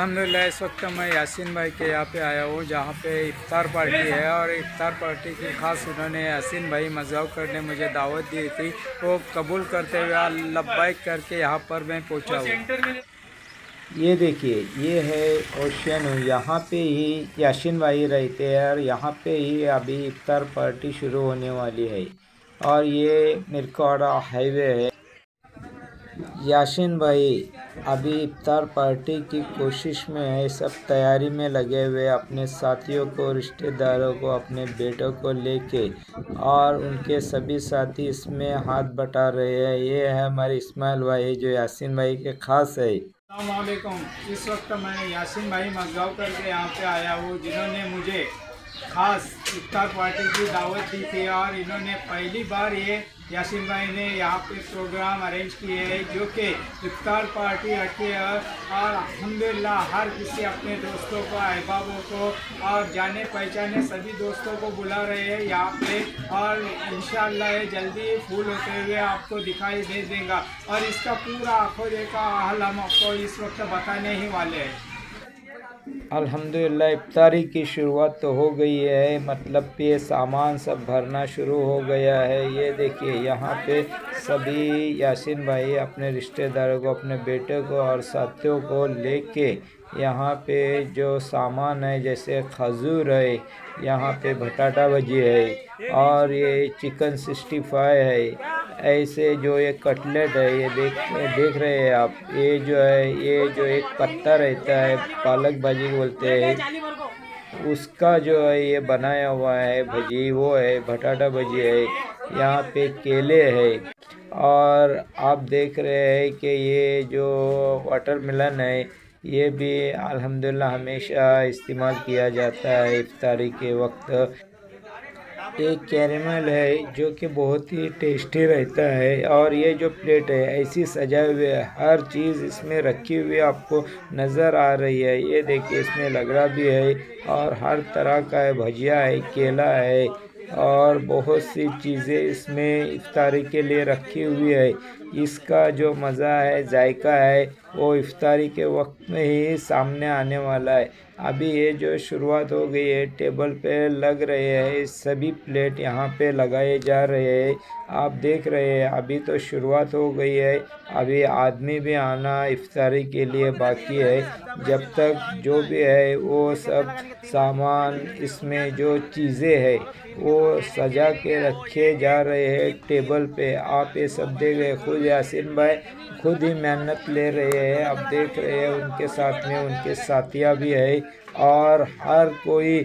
अल्हम्दुलिल्लाह इस वक्त मैं यासीन भाई के यहाँ पे आया हूँ जहाँ पे इफ्तार पार्टी है। और इफ्तार पार्टी की खास उन्होंने यासीन भाई मज़ाक ने मुझे दावत दी थी, वो कबूल करते हुए लब्बाइक करके यहाँ पर मैं पहुँचा हूँ। ये देखिए, ये है ओशियन। यहाँ पे ही यासीन भाई रहते हैं और यहाँ पे ही अभी इफ्तार पार्टी शुरू होने वाली है। और ये मिरकौड़ा हाईवे है। यासीन भाई अभी इफ्तार पार्टी की कोशिश में है, सब तैयारी में लगे हुए अपने साथियों को, रिश्तेदारों को, अपने बेटों को लेके, और उनके सभी साथी इसमें हाथ बटा रहे हैं। ये है हमारे इस्माइल भाई जो यासीन भाई के खास है। अस्सलामुअलैकुम। इस वक्त मैं यासीन भाई मज़गाँव करके यहाँ पे आया हूँ जिन्होंने मुझे ख़ास इफ्तार पार्टी की दावत दी थी। और इन्होंने पहली बार ये यासीन भाई ने यहाँ पे प्रोग्राम अरेंज किए है जो कि इफ्तार पार्टी रखी है। और अल्हम्दुलिल्लाह हर किसी अपने दोस्तों को, अहबाबों को और जाने पहचाने सभी दोस्तों को बुला रहे हैं यहाँ पे। और इंशाअल्लाह ये जल्दी फूल होते हुए आपको दिखाई दे देगा। और इसका पूरा आंखों देखा हाल हम आपको इस वक्त बताने ही वाले हैं। अल्हम्दुलिल्लाह इफ्तारी की शुरुआत तो हो गई है, मतलब ये सामान सब भरना शुरू हो गया है। ये देखिए, यहाँ पे सभी यासीन भाई अपने रिश्तेदारों को, अपने बेटे को और साथियों को लेके यहाँ पे जो सामान है, जैसे खजूर है, यहाँ पे बटाटा भजी है, और ये चिकन 65 है, ऐसे जो ये कटलेट है, ये देख रहे हैं आप। ये जो है, ये जो एक पत्ता रहता है, पालक भाजी बोलते हैं, उसका जो है ये बनाया हुआ है भजी, वो है बटाटा भजी है। यहाँ पे केले है, और आप देख रहे हैं कि ये जो वाटरमेलन है, ये भी अल्हम्दुलिल्लाह हमेशा इस्तेमाल किया जाता है इफ्तारी के वक्त। एक कैरेमल है जो कि बहुत ही टेस्टी रहता है। और ये जो प्लेट है ऐसी सजाए हुए है, हर चीज़ इसमें रखी हुई आपको नज़र आ रही है। ये देखिए, इसमें लगड़ा भी है और हर तरह का है, भजिया है, केला है, और बहुत सी चीज़ें इसमें इफ्तारी के लिए रखी हुई है। इसका जो मज़ा है, जायका है, वो इफ्तारी के वक्त में ही सामने आने वाला है। अभी ये जो शुरुआत हो गई है, टेबल पे लग रहे हैं सभी प्लेट, यहाँ पे लगाए जा रहे हैं। आप देख रहे हैं, अभी तो शुरुआत हो गई है, अभी आदमी भी आना इफ्तारी के लिए बाकी है। जब तक जो भी है वो सब सामान, इसमें जो चीज़ें हैं वो सजा के रखे जा रहे हैं टेबल पे। आप ये सब देख रहे हैं, खुद यासीन भाई खुद ही मेहनत ले रहे हैं। आप देख रहे हैं, उनके साथ में उनके साथिया भी है, और हर कोई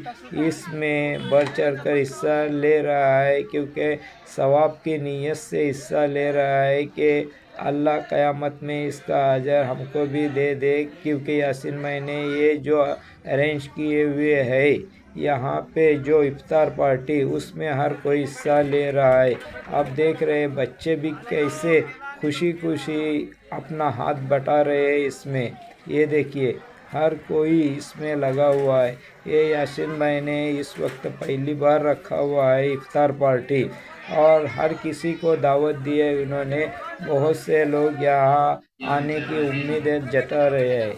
इसमें बढ़ चढ़ कर हिस्सा ले रहा है, क्योंकि सवाब की नीयत से हिस्सा ले रहा है कि अल्लाह क़यामत में इसका अजर हमको भी दे दे। क्योंकि यासीन भाई ने ये जो अरेंज किए हुए है यहाँ पे जो इफ्तार पार्टी, उसमें हर कोई हिस्सा ले रहा है। आप देख रहे हैं बच्चे भी कैसे खुशी खुशी अपना हाथ बटा रहे हैं इसमें। ये देखिए, हर कोई इसमें लगा हुआ है। ये यासीन भाई ने इस वक्त पहली बार रखा हुआ है इफ्तार पार्टी, और हर किसी को दावत दी है उन्होंने। बहुत से लोग यहाँ आने की उम्मीदें जता रहे हैं।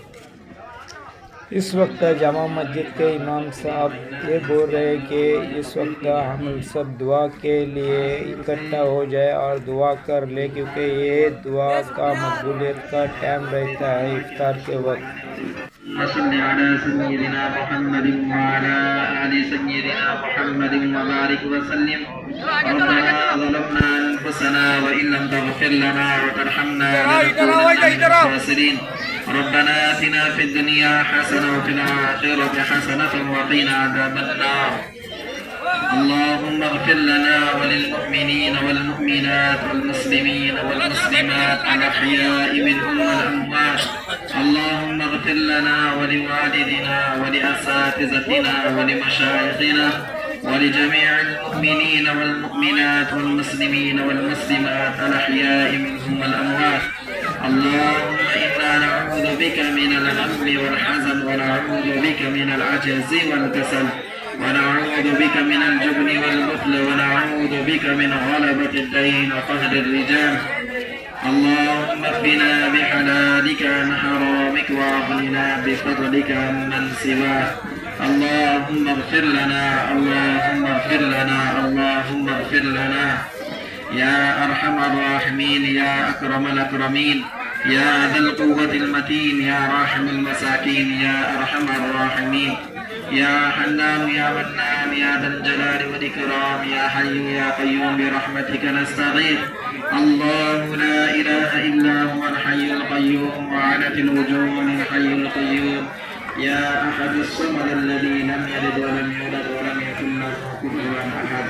इस वक्त जामा मस्जिद के इमाम साहब ये बोल रहे हैं कि इस वक्त हम सब दुआ के लिए इकट्ठा हो जाए और दुआ कर ले, क्योंकि ये दुआ का मकबूलियत का टाइम रहता है इफ्तार के वक्त। ربنا آتنا في الدنيا حسنة وفي الآخرة حسنة وقنا عذاب النار. اللهم اغفر لنا وللمؤمنين والمؤمنات والمسلمين والمسلمات الأحياء منهم والأموات. اللهم اغفر لنا ولوالدنا ولأساتذتنا ولمشايخنا ولجميع المؤمنين والمؤمنات والمسلمين والمسلمات الأحياء منهم والأموات. اللهم إنا نعوذ بك من الهم والحزن، ونعوذ بك من العجز والكسل، ونعوذ ونعوذ بك من الجبن والبخل ونعوذ بك من غلبة الدين وقهر الرجال. اللهم اكفنا بحلالك عن حرامك واغننا بفضلك عمن سواك. اللهم اغفر لنا، اللهم اغفر لنا، اللهم اغفر لنا يا أرحم الراحمين، يا أكرم الأكرمين، يا ذا القوة المتين، يا راحم المساكين، يا أرحم الراحمين، يا حنان يا منان، يا ذا الجلال والإكرام، يا حي يا قيوم برحمتك نستغيث. الله لا إله إلا هو الحي القيوم، وعنت الوجوه للحي القيوم، يا أحد الصمد الذي لم يلد ولم يولد ولم يكن له كفوا أحد.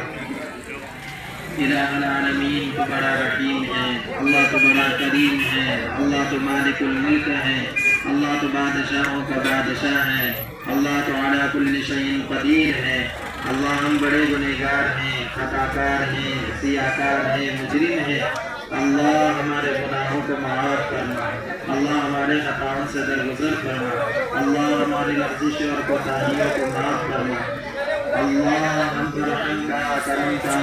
الہ العالمین تو بڑا رحیم ہے، اللہ تو بڑا کریم ہے، اللہ تو مالک الملک ہے، اللہ تو بادشاہوں کا بادشاہ ہے، اللہ تو علی کل شیء قدیر ہے۔ اللہ ہم بڑے گنہگار ہیں، خطاکار ہیں، سیاہکار ہیں، مجرم ہیں۔ اللہ ہمارے گناہوں کو معاف کرنا، اللہ ہمارے خطاؤں سے درگزر کرنا، اللہ ہماری لغزش اور کوتاہیوں کو معاف کرنا۔ اللہ ہم پر رحم کا، کرم کا،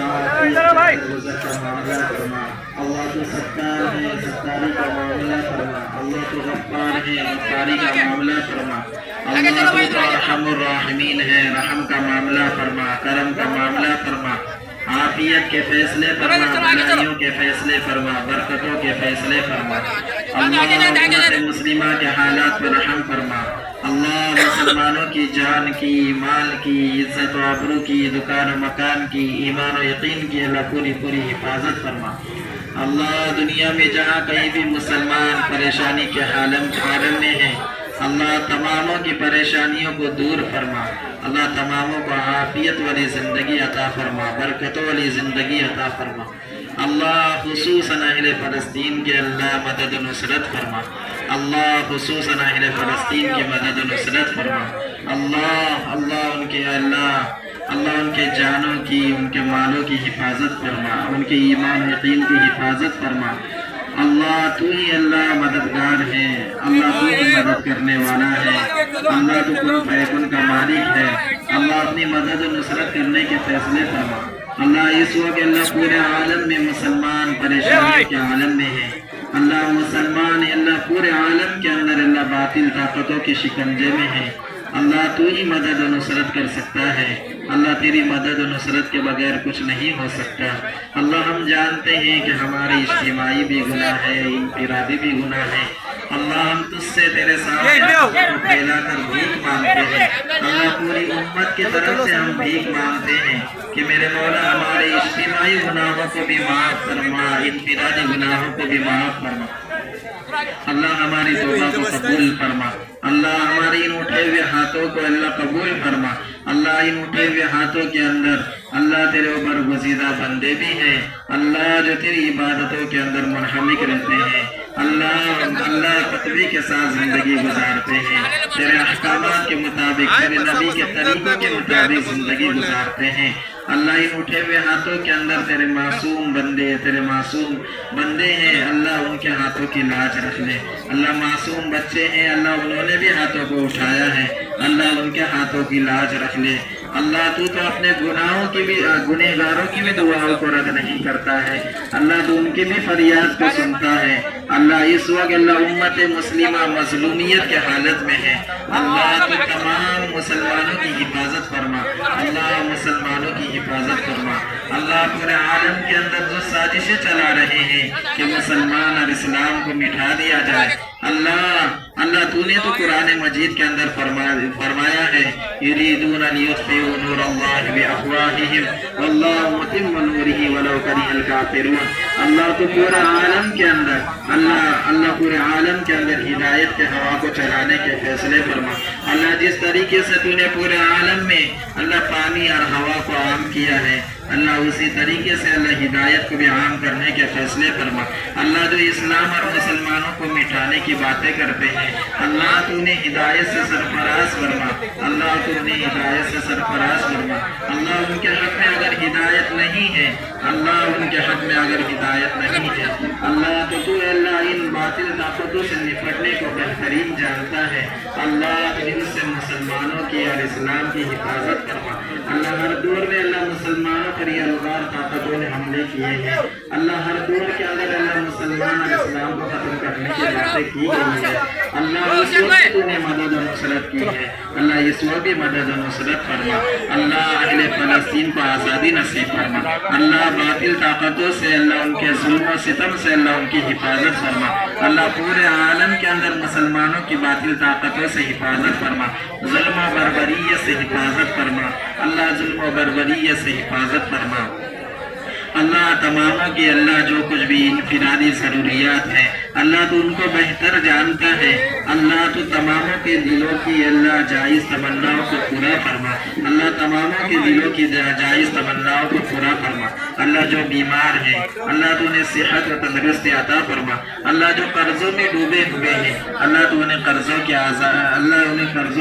درگزر کا معاملہ فرما۔ اللہ تو ستار ہے، ستاری کا معاملہ فرما۔ اللہ تو غفار ہے، غفاری کا معاملہ فرما۔ اللہ تو ارحم الراحمین ہے، رحم کا معاملہ فرما، کرم کا معاملہ فرما، عافیت کے فیصلے فرما، بھلائیوں کے فیصلے فرما، برکتوں کے فیصلے فرما۔ اللہ امت مسلمہ کے حالات پر رحم فرما۔ اللہ مسلمانوں کی جان کی، مال کی، عزت و آبرو کی، دکان و مکان کی، ایمان و یقین کی اللہ پوری پوری حفاظت فرما۔ اللہ دنیا میں جہاں کہیں بھی مسلمان پریشانی کے عالم میں ہیں، اللہ تماموں کی پریشانیوں کو دور فرما۔ اللہ تماموں کو عافیت والی زندگی عطا فرما، برکتوں والی زندگی عطا فرما۔ اللہ خصوصاً اہل فلسطین کے اللہ مدد و نصرت فرما۔ اللہ خصوصاً اہل فلسطین کی مدد و نصرت فرما۔ اللہ ان کے ان کے جانوں کی، ان کے مالوں کی حفاظت فرما، ان کے ایمان و یقین کی حفاظت فرما۔ اللہ تو ہی اللہ مددگار ہے، اللہ تو ہی مدد کرنے والا ہے، اللہ تو کن فیکن کا مالک ہے۔ اللہ اپنی مدد و نصرت کرنے کے فیصلے فرما۔ اللہ اس وقت اللہ پورے عالم میں مسلمان پریشانی کے عالم میں ہے۔ اللہ مسلمان اللہ پورے عالم کے اندر اللہ باطل طاقتوں کے شکنجے میں ہے۔ اللہ تو ہی مدد و نصرت کر سکتا ہے، اللہ تیری مدد و نصرت کے بغیر کچھ نہیں ہو سکتا۔ اللہ ہم جانتے ہیں کہ ہمارے اجتماعی بھی گناہ ہے، انفرادی بھی گناہ ہے۔ اللہ ہم تجھ سے تیرے سامنے پھیلا کر بھیک مانگتے ہیں۔ اللہ پوری امت کی طرف سے ہم بھیک مانگتے ہیں کہ میرے مولا ہمارے اجتماعی گناہوں کو بھی معاف فرما، انفرادی گناہوں کو بھی معاف فرما۔ اللہ ہماری توبہ کو قبول فرما۔ اللہ ہماری ان اٹھے ہوئے ہاتھوں کو اللہ قبول فرما۔ اللہ ان اٹھے ہوئے ہاتھوں کے اندر اللہ تیرے اوپر گزیدہ بندے بھی ہیں، اللہ جو تیری عبادتوں کے اندر منہمک رہتے ہیں، اللہ تقوی کے ساتھ زندگی گزارتے ہیں، تیرے احکامات کے مطابق، تیرے نبی کے طریقوں کے مطابق زندگی گزارتے ہیں۔ اللہ ان اٹھے ہوئے ہاتھوں کے اندر تیرے معصوم بندے ہیں، اللہ ان کے ہاتھوں کی لاج رکھ لے۔ اللہ معصوم بچے ہیں، اللہ انہوں نے بھی ہاتھوں کو اٹھایا ہے، اللہ ان کے ہاتھوں کی لاج رکھ لے۔ اللہ تو اپنے گنہگاروں کی بھی دعاؤں کو رد نہیں کرتا ہے، اللہ تو ان کی بھی فریاد کو سنتا ہے۔ اللہ اس وقت اللہ امت مسلمہ مظلومیت کے حالت میں ہے، اللہ تو تمام مسلمانوں کی حفاظت فرما، اللہ مسلمانوں کی حفاظت فرما۔ اللہ پورے عالم کے اندر جو سازشیں چلا رہے ہیں کہ مسلمان اور اسلام کو مٹھا دیا جائے، اللہ تو نے تو قرآن مجید کے اندر فرمایا ہے یریدون ان یطفئوا نور اللہ بافواہہم واللہ متم نورہ ولو کرہ الکافرون۔ اللہ تو پورے عالم کے اندر اللہ پورے عالم کے اندر ہدایت کے ہوا کو چلانے کے فیصلے فرما۔ اللہ جس طریقے سے تو نے پورے عالم میں اللہ پانی اور ہوا کو عام کیا ہے، اللہ اسی طریقے سے اللہ ہدایت کو بھی عام کرنے کے فیصلے فرما۔ اللہ جو اسلام اور مسلمانوں کو مٹھانے کی باتیں کرتے ہیں، اللہ تو انہیں ہدایت سے سرفراز فرما، اللہ تو انہیں ہدایت سے سرفراز فرما۔ اللہ ان کے حق میں اگر ہدایت نہیں ہے، اللہ ان کے حق میں اگر ہدایت نہیں ہے، اللہ تو اللہ ان باطل طاقتوں ताकतों से निपटने को बेहतरीन जानता है। अल्लाह इनसे मुसलमानों की और इस्लाम की हिफाजत फरमा। अल्लाह हर दौर में अल्लाह मुसलमानों पर ये अलगार ताकतों ने हमले किए हैं। अल्लाह हर दौर के अंदर अल्लाह मुसलमान और इस्लाम को खत्म करने की बातें की गई है। अल्लाह इस वक्त तूने मदद और नुसरत की है। अल्लाह इस वक्त भी मदद और नुसरत फरमा। अल्लाह अहले फलस्तीन को आज़ादी नसीब फरमा। अल्लाह बातिल ताकतों से अल्लाह उनके जुल्म और सितम से अल्लाह उनकी हिफाजत फरमा। अल्लाह पूरे आलम के अंदर मुसलमानों की बातिल ताकतों से हिफाजत फरमा। जुल्म और बर्बरियत से हिफाजत फरमा। अल्लाह जुल्म और बर्बरियत से हिफाजत फरमा। अल्लाह तमामों की अल्लाह जो कुछ भी इनफिरादी ज़रूरियात हैं अल्लाह तो उनको बेहतर जानता है। अल्लाह तो तमामों के दिलों की अल्लाह जायज़ तमन्नाओं को पूरा फरमा। अल्लाह तमामों के दिलों की जायज़ तमन्नाओं को पूरा फरमा। अल्लाह जो बीमार है अल्लाह तो उन्हें सेहत और तंदुरुस्ती अता फरमा। अल्लाह जो कर्जों में डूबे हुए हैं अल्लाह तो उन्हें कर्जों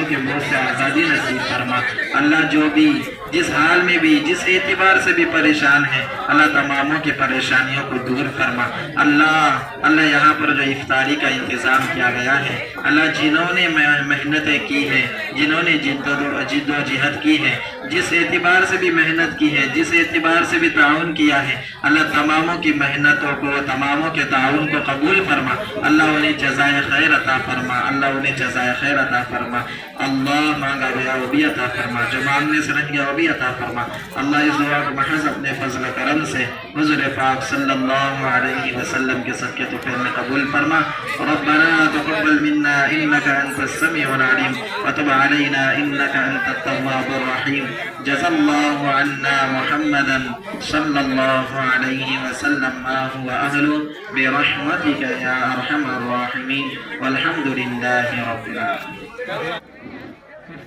के बोझ से आज़ादी नसीब फरमा। अल्लाह जो भी जिस हाल में भी जिस एतबार से भी परेशान है अल्लाह तमामों की परेशानियों को दूर फरमा। अल्लाह यहाँ पर जो इफ्तारी का इंतज़ाम किया गया है अल्लाह जिन्होंने मेहनतें की है, जिन्होंने जिद्दोजहद की है, जिस एतबार से भी मेहनत की है, जिस एतबार से भी ताउन किया है अल्लाह तमामों की मेहनतों को तमामों के ताउन को कबूल फरमा। अल्लाह उन्हें जज़ाए खैर अता फरमा। अल्लाह उन्हें जज़ाए खैर अता फरमा। अल्लाह मांगा गया वो भी अता फरमा, जो मांगने से रह गया वो भी अता फरमा। अल्लाह इस दुआ को महज अपने फजल करम से हुज़ूर पाक सल्लल्लाहु अलैहि वसल्लम के सदक़े तो फिर में कबूल फरमा। रब्बना तक़ब्बल मिन्ना इन्नका अंतस समीउल अलीम व तुब अलैना इन्नका अंतत तव्वाबुर रहीम। जज़ल्लाहु अन्ना मुहम्मदन सल्लल्लाहु अलैहि वसल्लम मा हुवा अहलु बिरहमतिका या अरहमर राहिमीन वल्हम्दुलिल्लाहि रब्बिल आलमीन।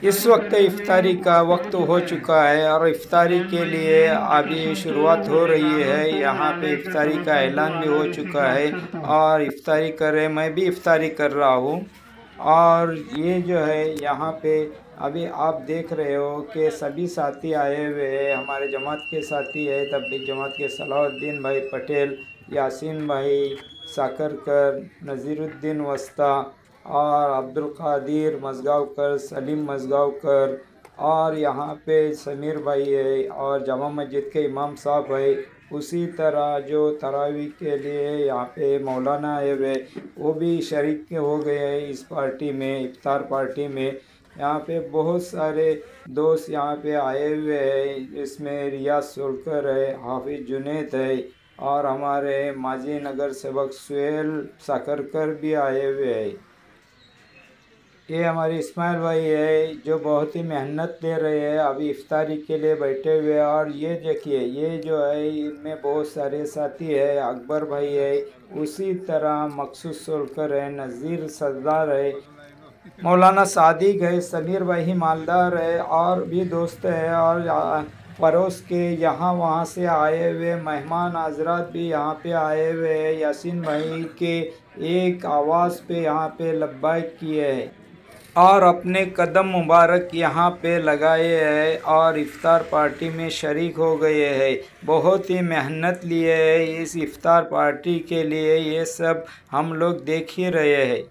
इस वक्त इफ्तारी का वक्त हो चुका है और इफ्तारी के लिए अभी शुरुआत हो रही है। यहाँ पे इफ्तारी का ऐलान भी हो चुका है और इफ्तारी कर रहे, मैं भी इफ्तारी कर रहा हूँ। और ये जो है यहाँ पे अभी आप देख रहे हो कि सभी साथी आए हुए हैं। हमारे जमात के साथी है, तबलीग जमात के सलाहुद्दीन भाई पटेल, यासीन भाई साकरकर, नज़ीरुद्दीन वस्ता और अब्दुल कादिर मज़गावकर, सलीम मज़गावकर, और यहाँ पे समीर भाई है और जामा मस्जिद के इमाम साहब है। उसी तरह जो तरावी के लिए यहाँ पे मौलाना आए हुए वो भी शरीक हो गए हैं इस पार्टी में, इफ्तार पार्टी में। यहाँ पे बहुत सारे दोस्त यहाँ पे आए हुए हैं। इसमें रियाज सोलकर है, हाफिज जुनेद है और हमारे माजी नगर सेवक सुहेल साकरकर भी आए हुए हैं। ये हमारे इस्माइल भाई है जो बहुत ही मेहनत दे रहे हैं, अभी इफ्तारी के लिए बैठे हुए हैं। और ये देखिए ये जो है इनमें बहुत सारे साथी है, अकबर भाई है, उसी तरह मकसूद सोलकर है, नज़ीर सरदार है, मौलाना सादिक है, समीर भाई मालदार है और भी दोस्त है। और पड़ोस के यहाँ वहाँ से आए हुए मेहमान हजरात भी यहाँ पे आए हुए हैं। यासीन भाई के एक आवाज़ पे यहाँ पे लब्बाइक किए हैं और अपने कदम मुबारक यहाँ पे लगाए हैं और इफ्तार पार्टी में शरीक हो गए हैं। बहुत ही मेहनत लिए है इस इफ्तार पार्टी के लिए, ये सब हम लोग देख ही रहे हैं।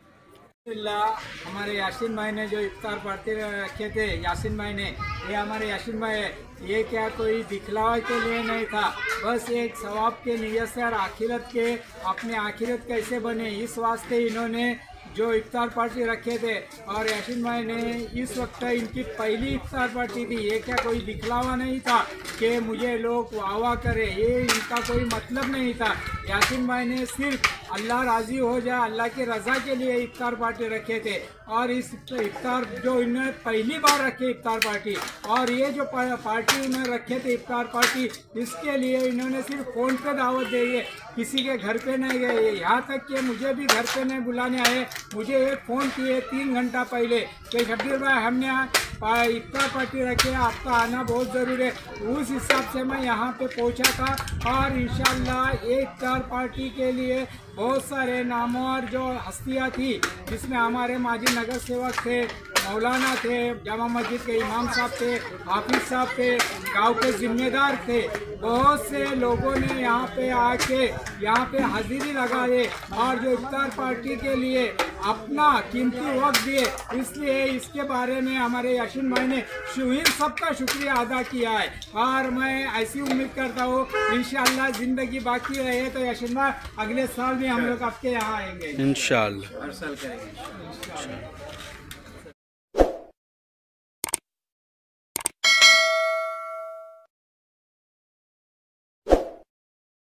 हमारे यासीन भाई ने जो इफ्तार पार्टी रखे थे, यासीन भाई ने, ये हमारे यासीन भाई है, ये क्या कोई दिखलावा के लिए नहीं था, बस एक सवाब के नियत से और आखिरत के अपने आखिरत कैसे बने इस वास्ते इन्होंने जो इफ्तार पार्टी रखे थे। और यासीन भाई ने इस वक्त इनकी पहली इफ्तार पार्टी थी। ये क्या कोई दिखलावा नहीं था कि मुझे लोग वाह करे, ये इनका कोई मतलब नहीं था। यासीन भाई ने सिर्फ अल्लाह राज़ी हो जाए, अल्लाह की रज़ा के लिए इफ्तार पार्टी रखे थे। और इस इफ्तार जो इन्होंने पहली बार रखे इफ्तार पार्टी, और ये जो पार्टी इन्होंने रखे थे इफ्तार पार्टी, इसके लिए इन्होंने सिर्फ फ़ोन पे दावत दी है, किसी के घर पे नहीं गए। यहाँ तक कि मुझे भी घर पे नहीं बुलाने आए, मुझे एक फ़ोन किए 3 घंटा पहले कि शब्बीर भाई हमने इफ्तार पार्टी रखी है, आपका आना बहुत ज़रूरी है। उस हिसाब से मैं यहाँ पे पहुँचा था। और इंशाल्लाह एक इफ्तार पार्टी के लिए बहुत सारे नामवर जो हस्तियाँ थी, जिसमें हमारे माजी नगर सेवक थे मौलाना थे, जामा मस्जिद के इमाम साहब थे, हाफिज साहब थे, गांव के जिम्मेदार थे। बहुत से लोगों ने यहाँ पे आके यहाँ पे हाजिरी लगाए और जो इफ्तार पार्टी के लिए अपना कीमती वक्त दिए, इसलिए इसके बारे में हमारे यासीन भाई ने इन सबका शुक्रिया अदा किया है। और मैं ऐसी उम्मीद करता हूँ इंशाअल्लाह ज़िंदगी बाकी रहे तो यासीन भाई अगले साल भी हम लोग आपके यहाँ आएंगे, इंशाअल्लाह। हर साल करेंगे इंशाअल्लाह।